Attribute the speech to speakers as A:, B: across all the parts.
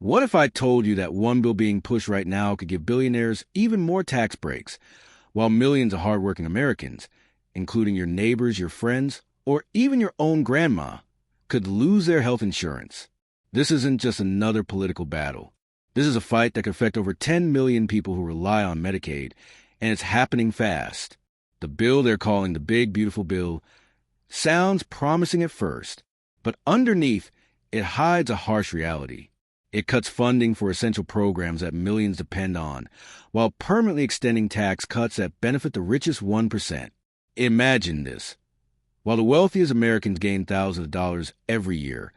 A: What if I told you that one bill being pushed right now could give billionaires even more tax breaks, while millions of hardworking Americans, including your neighbors, your friends, or even your own grandma, could lose their health insurance? This isn't just another political battle. This is a fight that could affect over 10 million people who rely on Medicaid, and it's happening fast. The bill they're calling the Big Beautiful Bill sounds promising at first, but underneath, it hides a harsh reality. It cuts funding for essential programs that millions depend on, while permanently extending tax cuts that benefit the richest 1%. Imagine this. While the wealthiest Americans gain thousands of dollars every year,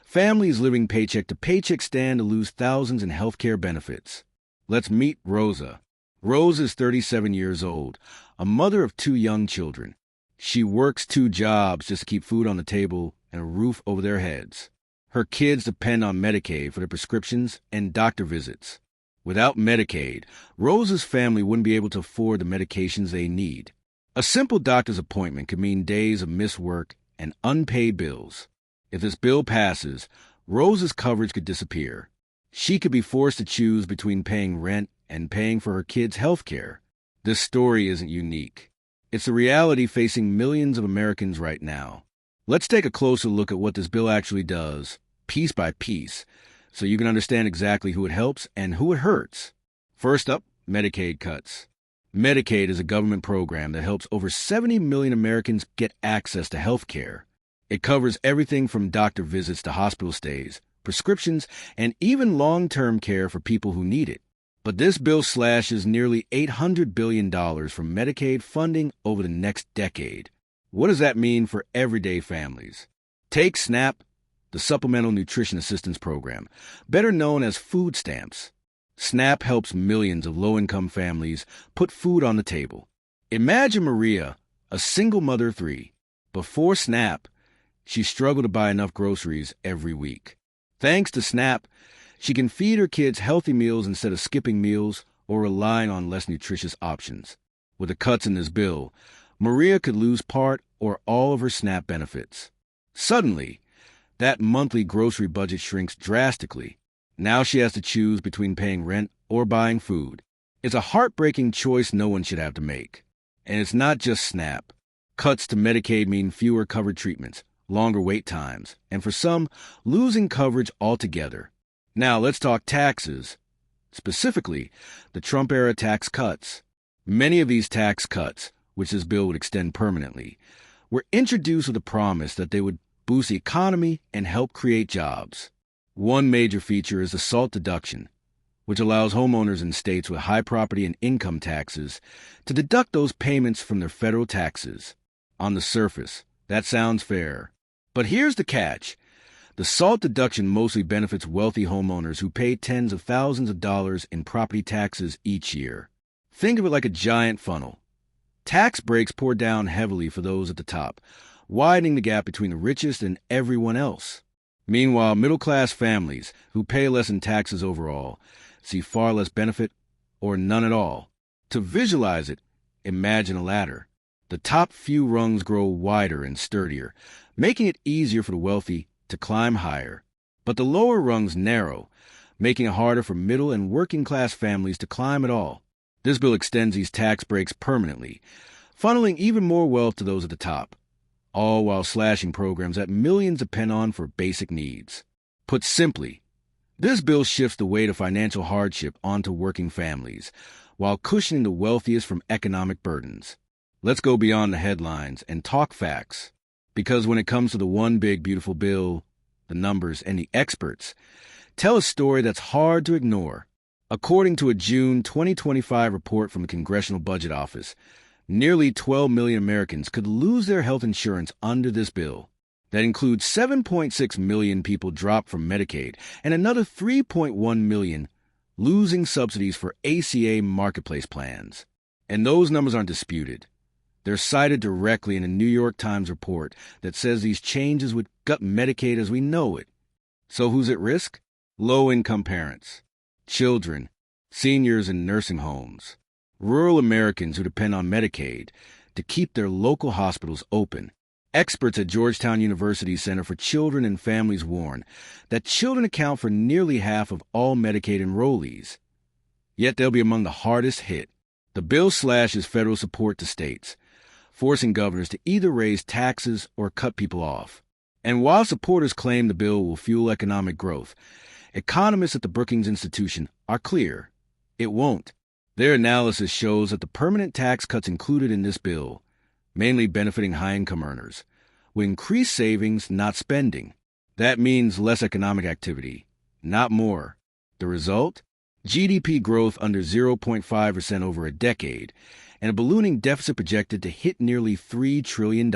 A: families living paycheck to paycheck stand to lose thousands in health care benefits. Let's meet Rosa. Rosa is 37 years old, a mother of 2 young children. She works 2 jobs just to keep food on the table and a roof over their heads. Her kids depend on Medicaid for their prescriptions and doctor visits. Without Medicaid, Rosa's family wouldn't be able to afford the medications they need. A simple doctor's appointment could mean days of missed work and unpaid bills. If this bill passes, Rosa's coverage could disappear. She could be forced to choose between paying rent and paying for her kids' health care. This story isn't unique. It's the reality facing millions of Americans right now. Let's take a closer look at what this bill actually does, piece by piece, so you can understand exactly who it helps and who it hurts. First up, Medicaid cuts. Medicaid is a government program that helps over 70 million Americans get access to health care. It covers everything from doctor visits to hospital stays, prescriptions, and even long-term care for people who need it. But this bill slashes nearly $800 billion from Medicaid funding over the next decade. What does that mean for everyday families? Take SNAP, the Supplemental Nutrition Assistance Program, better known as food stamps. SNAP helps millions of low-income families put food on the table. Imagine Maria, a single mother of 3. Before SNAP, she struggled to buy enough groceries every week. Thanks to SNAP, she can feed her kids healthy meals instead of skipping meals or relying on less nutritious options. With the cuts in this bill, Maria could lose part or all of her SNAP benefits. Suddenly, that monthly grocery budget shrinks drastically. Now she has to choose between paying rent or buying food. It's a heartbreaking choice no one should have to make. And it's not just SNAP. Cuts to Medicaid mean fewer covered treatments, longer wait times, and for some, losing coverage altogether. Now let's talk taxes. Specifically, the Trump-era tax cuts. Many of these tax cuts, which this bill would extend permanently, were introduced with the promise that they would boost the economy and help create jobs. One major feature is the SALT deduction, which allows homeowners in states with high property and income taxes to deduct those payments from their federal taxes. On the surface, that sounds fair. But here's the catch. The SALT deduction mostly benefits wealthy homeowners who pay tens of thousands of dollars in property taxes each year. Think of it like a giant funnel. Tax breaks pour down heavily for those at the top, widening the gap between the richest and everyone else. Meanwhile, middle-class families, who pay less in taxes overall, see far less benefit or none at all. To visualize it, imagine a ladder. The top few rungs grow wider and sturdier, making it easier for the wealthy to climb higher. But the lower rungs narrow, making it harder for middle and working-class families to climb at all. This bill extends these tax breaks permanently, funneling even more wealth to those at the top, all while slashing programs that millions depend on for basic needs. Put simply, this bill shifts the weight of financial hardship onto working families, while cushioning the wealthiest from economic burdens. Let's go beyond the headlines and talk facts. Because when it comes to the one big beautiful bill, the numbers and the experts tell a story that's hard to ignore. According to a June 2025 report from the Congressional Budget Office, nearly 12 million Americans could lose their health insurance under this bill. That includes 7.6 million people dropped from Medicaid and another 3.1 million losing subsidies for ACA marketplace plans. And those numbers aren't disputed. They're cited directly in a New York Times report that says these changes would gut Medicaid as we know it. So who's at risk? Low-income parents, children, seniors in nursing homes, rural Americans who depend on Medicaid to keep their local hospitals open, Experts at Georgetown University's Center for Children and Families warn that children account for nearly half of all Medicaid enrollees. Yet they'll be among the hardest hit. The bill slashes federal support to states, forcing governors to either raise taxes or cut people off. And while supporters claim the bill will fuel economic growth, economists at the Brookings Institution are clear. It won't. Their analysis shows that the permanent tax cuts included in this bill, mainly benefiting high-income earners, will increase savings, not spending. That means less economic activity, not more. The result? GDP growth under 0.5% over a decade, and a ballooning deficit projected to hit nearly $3 trillion.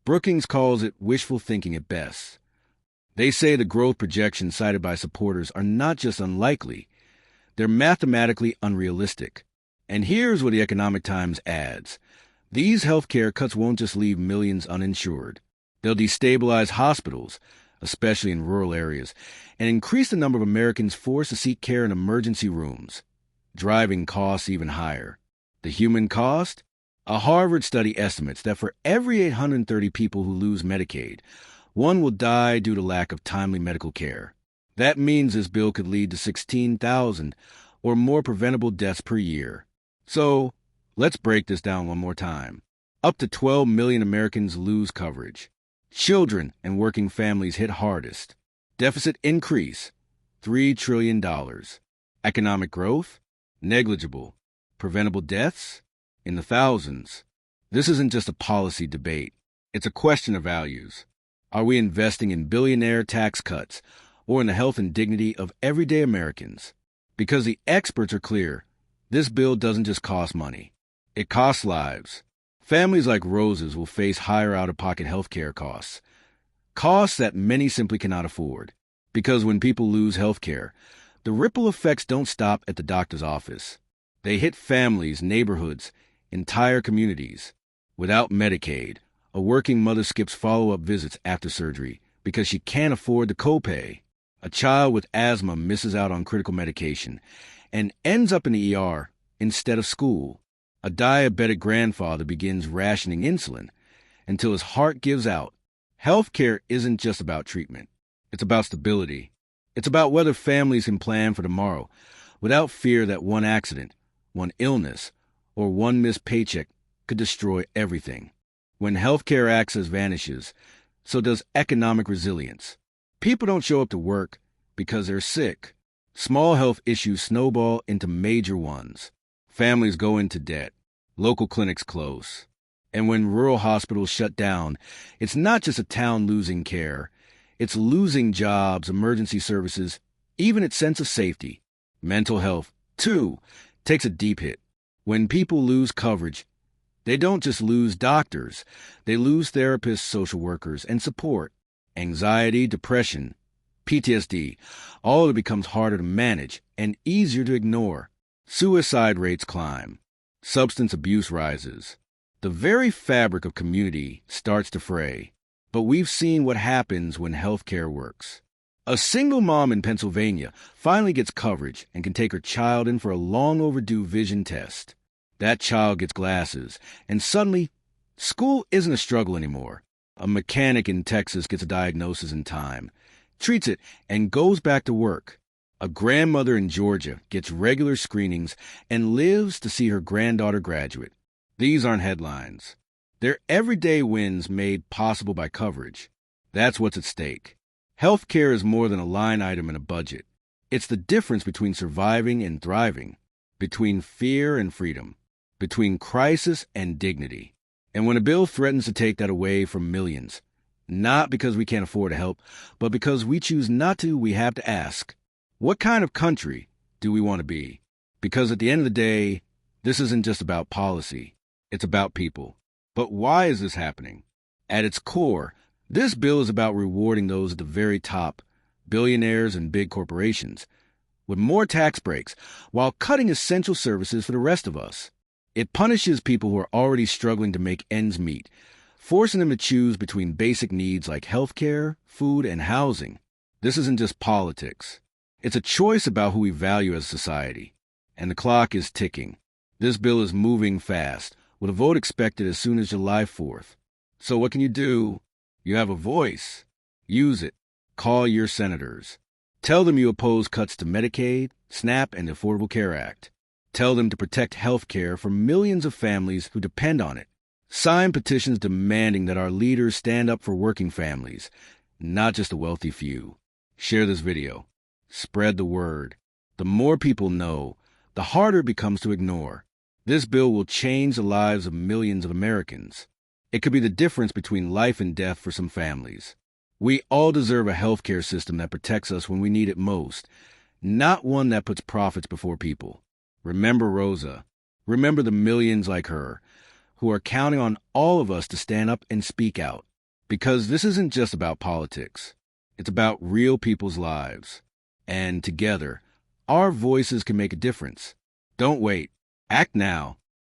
A: Brookings calls it wishful thinking at best. They say the growth projections cited by supporters are not just unlikely, they're mathematically unrealistic. And here's what the Economic Times adds. These healthcare cuts won't just leave millions uninsured. They'll destabilize hospitals, especially in rural areas, and increase the number of Americans forced to seek care in emergency rooms, driving costs even higher. The human cost? A Harvard study estimates that for every 830 people who lose Medicaid, one will die due to lack of timely medical care. That means this bill could lead to 16,000 or more preventable deaths per year. So, let's break this down one more time. Up to 12 million Americans lose coverage. Children and working families hit hardest. Deficit increase, $3 trillion. Economic growth, negligible. Preventable deaths, in the thousands. This isn't just a policy debate. It's a question of values. Are we investing in billionaire tax cuts or in the health and dignity of everyday Americans? Because the experts are clear, this bill doesn't just cost money. It costs lives. Families like Rosa's will face higher out-of-pocket health care costs. Costs that many simply cannot afford. Because when people lose health care, the ripple effects don't stop at the doctor's office. They hit families, neighborhoods, entire communities. Without Medicaid, a working mother skips follow-up visits after surgery because she can't afford the copay. A child with asthma misses out on critical medication and ends up in the ER instead of school. A diabetic grandfather begins rationing insulin until his heart gives out. Healthcare isn't just about treatment. It's about stability. It's about whether families can plan for tomorrow without fear that one accident, one illness, or one missed paycheck could destroy everything. When healthcare access vanishes, so does economic resilience. People don't show up to work because they're sick. Small health issues snowball into major ones. Families go into debt. Local clinics close. And when rural hospitals shut down, it's not just a town losing care. It's losing jobs, emergency services, even its sense of safety. Mental health, too, takes a deep hit. When people lose coverage, they don't just lose doctors. They lose therapists, social workers, and support. Anxiety, depression, PTSD, all of it becomes harder to manage and easier to ignore. Suicide rates climb. Substance abuse rises. The very fabric of community starts to fray. But we've seen what happens when healthcare works. A single mom in Pennsylvania finally gets coverage and can take her child in for a long overdue vision test. That child gets glasses, and suddenly, school isn't a struggle anymore. A mechanic in Texas gets a diagnosis in time, treats it, and goes back to work. A grandmother in Georgia gets regular screenings and lives to see her granddaughter graduate. These aren't headlines. They're everyday wins made possible by coverage. That's what's at stake. Healthcare is more than a line item in a budget. It's the difference between surviving and thriving, between fear and freedom, between crisis and dignity. And when a bill threatens to take that away from millions, not because we can't afford to help, but because we choose not to, we have to ask, what kind of country do we want to be? Because at the end of the day, this isn't just about policy. It's about people. But why is this happening? At its core, this bill is about rewarding those at the very top, billionaires and big corporations, with more tax breaks, while cutting essential services for the rest of us. It punishes people who are already struggling to make ends meet, forcing them to choose between basic needs like healthcare, food, and housing. This isn't just politics. It's a choice about who we value as a society. And the clock is ticking. This bill is moving fast, with a vote expected as soon as July 4th. So what can you do? You have a voice. Use it. Call your senators. Tell them you oppose cuts to Medicaid, SNAP, and the Affordable Care Act. Tell them to protect health care for millions of families who depend on it. Sign petitions demanding that our leaders stand up for working families, not just the wealthy few. Share this video. Spread the word. The more people know, the harder it becomes to ignore. This bill will change the lives of millions of Americans. It could be the difference between life and death for some families. We all deserve a healthcare system that protects us when we need it most, not one that puts profits before people. Remember Rosa. Remember the millions like her who are counting on all of us to stand up and speak out. Because this isn't just about politics. It's about real people's lives. And together, our voices can make a difference. Don't wait. Act now.